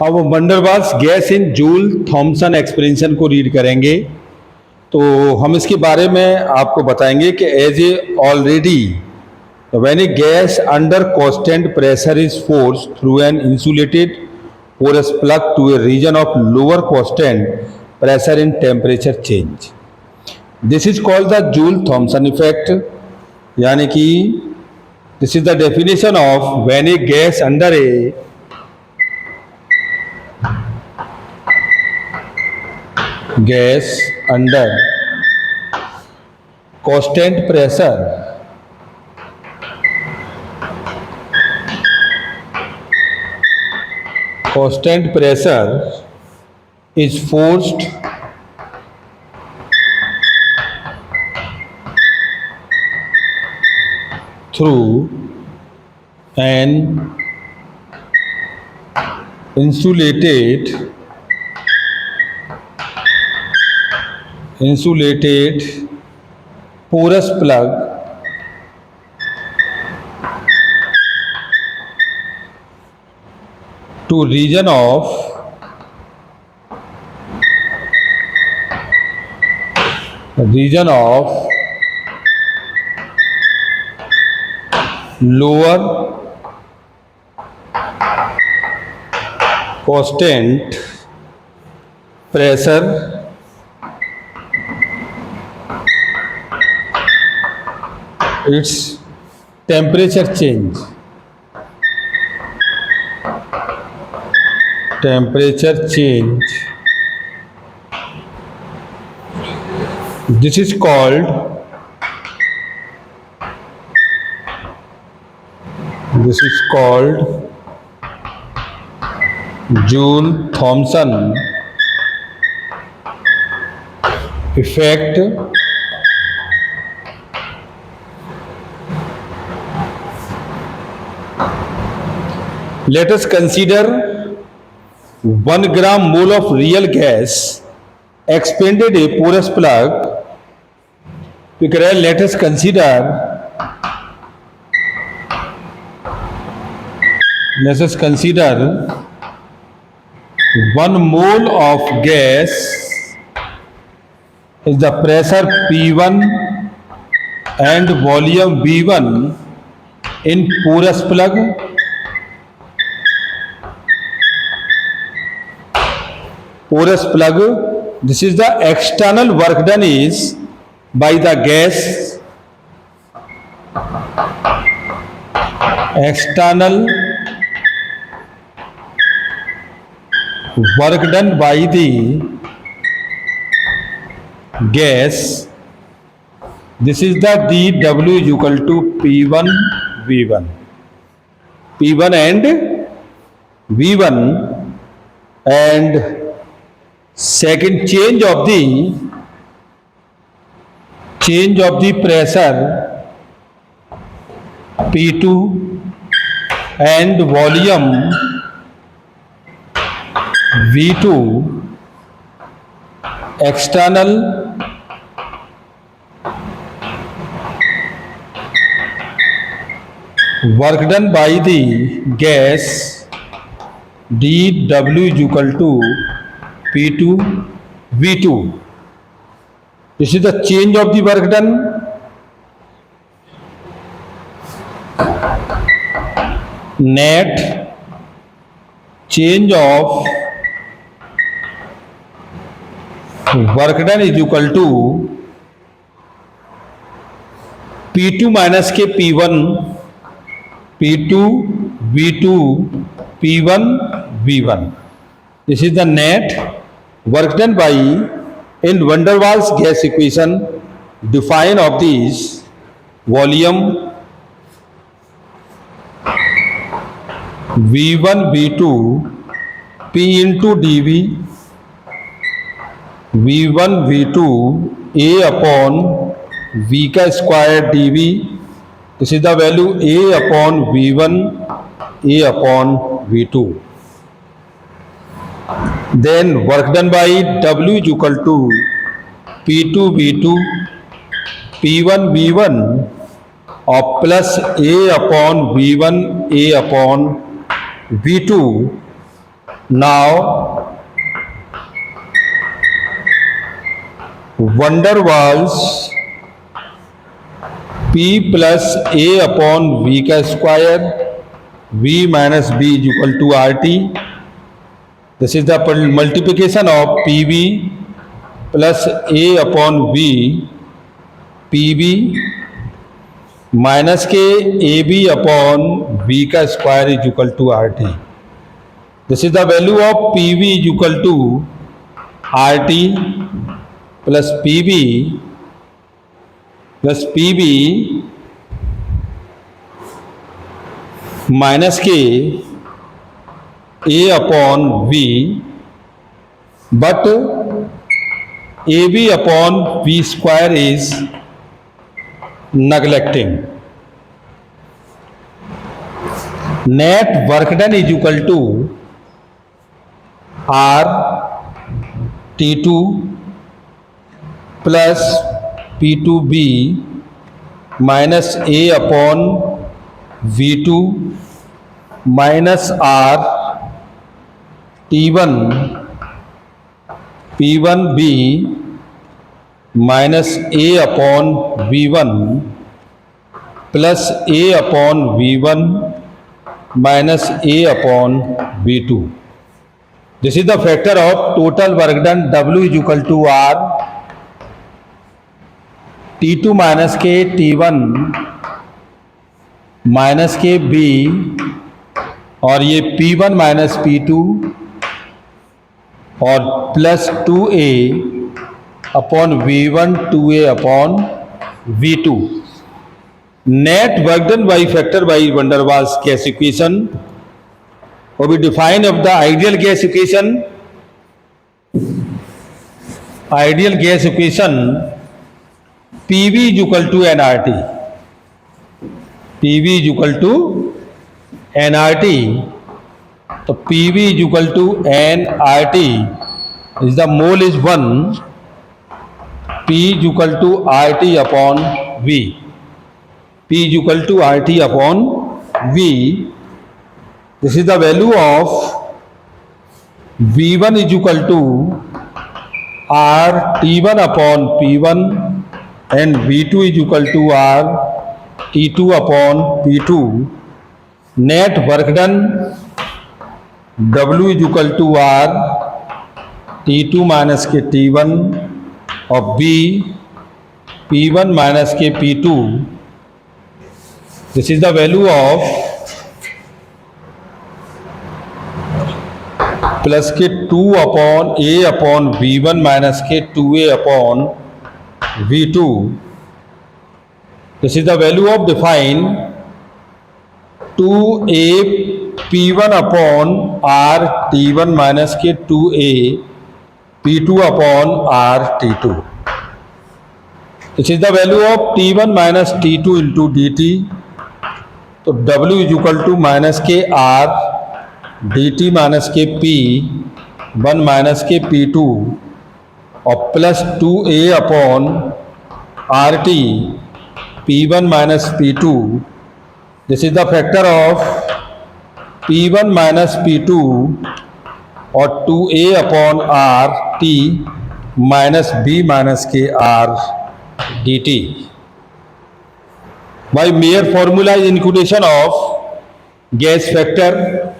अब van der Waals gas in Joule Thomson expansion को read करेंगे। तो हम इसके बारे में आपको बताएंगे कि as a already when a gas under constant pressure is force through an insulated porous plug to a region of lower constant pressure in temperature change. This is called the Joule-Thomson effect. यानी कि this is the definition of when a gas under a constant pressure is forced through an insulated porous plug to region of lower constant pressure its temperature change. This is called Joule-Thomson effect. Let us consider 1 gram mole of real gas expanded a porous plug. Let us consider 1 mole of gas is the pressure P1 and volume V1 in porous plug. This is the external work done is by the gas. External work done by the gas. This is the dW is equal to P1 V1. P1 and V1, and second change of the pressure P2 and volume V2, external work done by the gas dW is equal to P2 V2. This is the change of the work done. Net change of work done is equal to P2 minus K P1, P2 V2, P1 V1. This is the net work done by in van der Waals gas equation. Define of these volume V1 V2 P into dV, V1 V2 A upon V का square dV. This is the value A upon V1 A upon V2. Then work done by W is equal to P2 V2 P1 V1 or plus A upon V1 A upon V2 Now, van der Waals P plus A upon V का square, V minus B is equal to RT. This is the multiplication of PV plus A upon V, PV minus के AB upon V का square is equal to RT. This is the value of PV is equal to RT plus PV minus के A upon V, but AB upon V square is neglecting. Net work done is equal to R T2 plus P2B minus A upon V2 minus R T1 P1B minus A upon V1 plus A upon V1 minus A upon V2. This is the factor of total work done. W is equal to R T2 minus K T1 minus के B और ये P1 minus P2 और plus 2A upon V1 2A upon V2. Net work done by factor by van der Waals gas equation और we define of the ideal gas equation. Ideal gas equation PV is equal to nRT. PV is equal to nRT. तो PV is equal to nRT is the mole is 1. P is equal to RT upon V. P is equal to RT upon V. This is the value of V1 is equal to R T1 upon P1 and V2 is equal to R T2 upon P2. Net work done W is equal to R T2 minus के T1 of B P1 minus के P2. This is the value of plus के 2 upon A upon V1 minus के 2A upon V2. This is the value of define 2A P1 upon R T1 minus के 2A P2 upon R T2. This is the value of T1 minus T2 into dt. तो W is equal to minus के R dt minus के P1 minus के P2 और plus 2A upon RT P1 minus P2. This is the factor of P1 minus P2 और 2A upon R T minus B minus K R dt. By mere formula is inclusion of gas factor.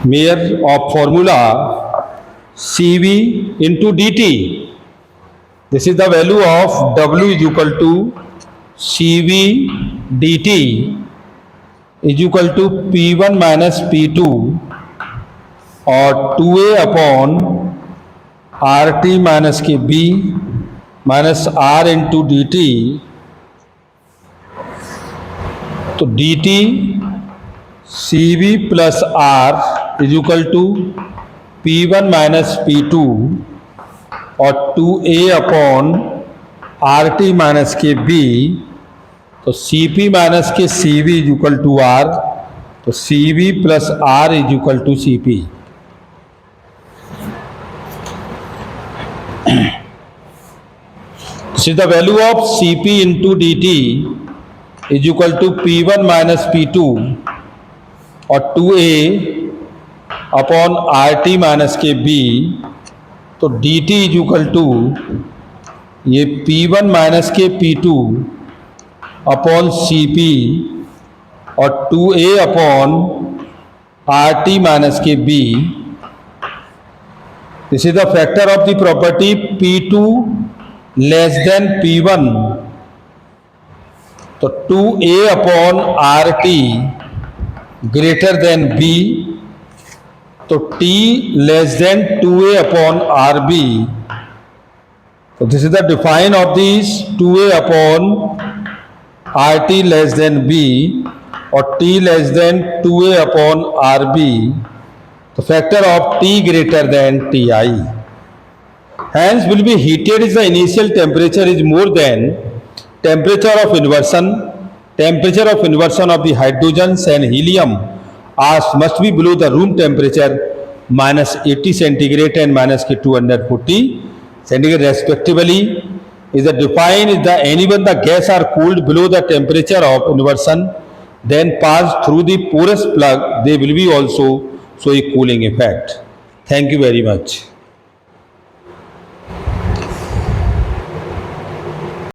Mere of formula CV into dt. This is the value of W is equal to CV dt is equal to P1 minus P2 और 2A upon RT minus के B minus R into dt. तो dt CV plus R is equal to P1 minus P2 और 2A upon RT minus के B. तो CP minus के CV is equal to R. तो CV plus R is equal to CP. This is the value of CP into dt is equal to P1 minus P2 और 2A upon RT minus के B, तो DT is equal to ये P1 minus के P2 upon CP और 2A upon RT minus के B. This is the factor of the property P2 less than P1. तो 2A upon RT greater than B, तो T less than 2A upon RB. तो this is the define of this 2A upon RT less than B और T less than 2A upon RB. तो factor of T greater than Ti. Hence will be heated is the initial temperature is more than temperature of inversion. Temperature of inversion of the hydrogens and helium must be below the room temperature minus 80 centigrade and minus 240 centigrade respectively. Is the defined is the anyone the gas are cooled below the temperature of inversion then pass through the porous plug, they will be also show a cooling effect. Thank you very much.